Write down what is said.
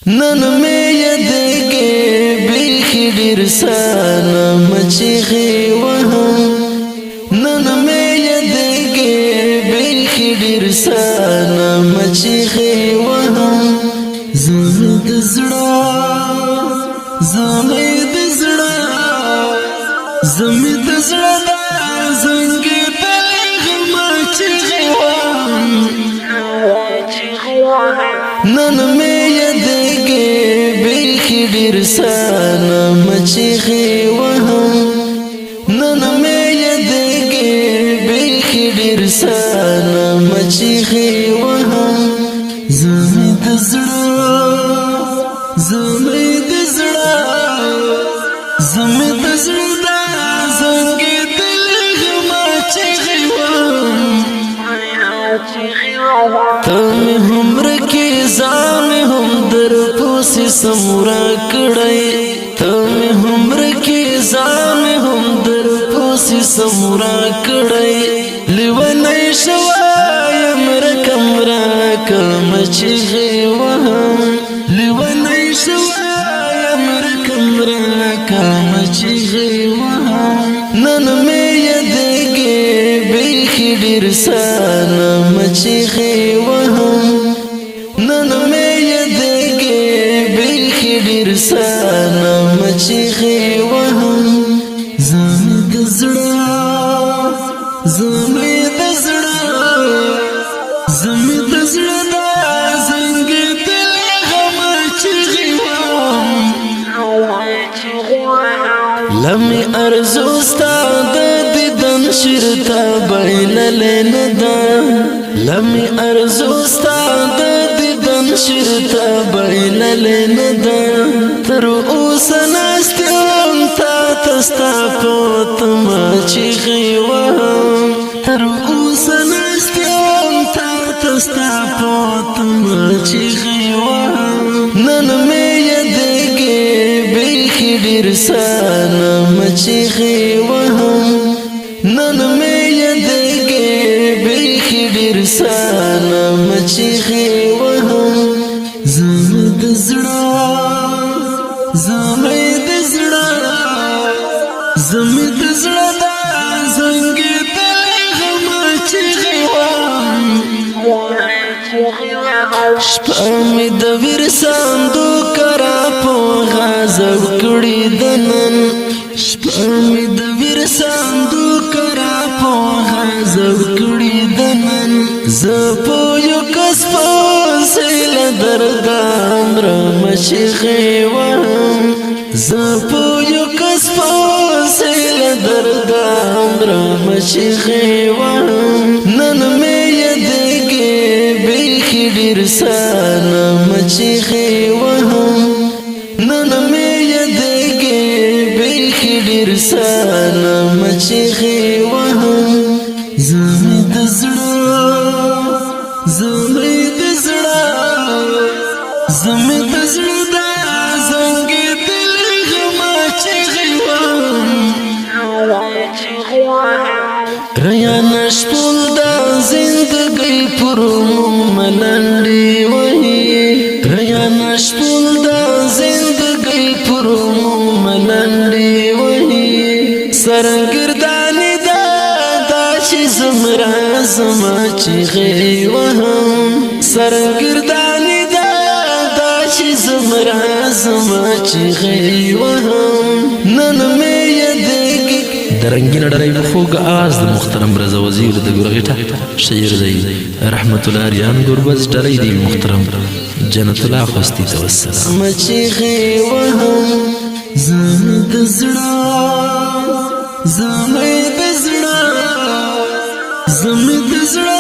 نن مې یادګې بیخي ډېر سلام چیغې وهم نن مې یادګې بیخي ډېر سلام چیغې وهم زمې د زړه زمې د زړه زمې د زړه زنګې غم چیغې وهم نن مې یادګې بیخي ډېر سلام چیغې وهم نن مې یادګې بیخي ډېر سلام چیغې وهم زمې د زړه زمې د زړه زمې د زړه زنګې غم چیغې وهم ته مې همر کې ځان هم در پوسې سمورا کړی ته مې همر کې ځان هم در پوسې سمورا کړی لیونی شوایم رقم راکم چیغې وهم لیونی شوایم رقم راکم چیغې وهم نن مې یادګې بیخي ډېر سلام چیغې وهم نن مې یادګې بیخي ډېر سلام چیغې وهم زمې د زړه زمې د زړه زمې د زړه زنګې غم چیغې وهم لمې ارزو ستا د دیدن شرطه بایللې نه ده لمې ارزو ستا د دیدن شرطه بایللې نه ده تر اوسه ناست یم تا ته ستا په تمه چیغې وهم تر اوسه ناست یم تا ته ستا په تمه چیغې وهم نن مې یادګې بیخي ډېر سلام چیغې وهم نن مې یادګې بیخي ډېر سلام چیغې وهم زمې د زړه زمې د زړه زمې د زړه زنګې غم چیغې وهم شپه مې د ویر صندوق را په غضب کړې د نن شپه مې د ویر صندوق را په غضب کړې د نن زه په یو کس فاصل درګم رم چیغې وهم زه په یو کس فاصل درګم رم چیغې وهم نن مې یادګې بیخي ډېر سلام چیغې وهم نن مې یادګې بیخي ډېر سلام چیغې وهم زمې د زړه زمې د زړه زمې د زړه زنګې غم چیغې وهم ریا نشپل دا زندګۍ پر ملنډې وهي ریا نشپل دا زندګۍ پر ملنډې وهي سرګردانې دا چې زمرا زما چیغې وهم سرګردانې دا چې زمرا زما چیغې وهم نن مې یادګې درنګین ډرای خوږ آواز د محترم رضا وزیر د ګورغټه شعر دی رحمت الله ریان ګوربز ډرای دی محترم جنت الله خوستی توسلام چیغې وهم زمې د زړه زمې د زړه زمې د زړه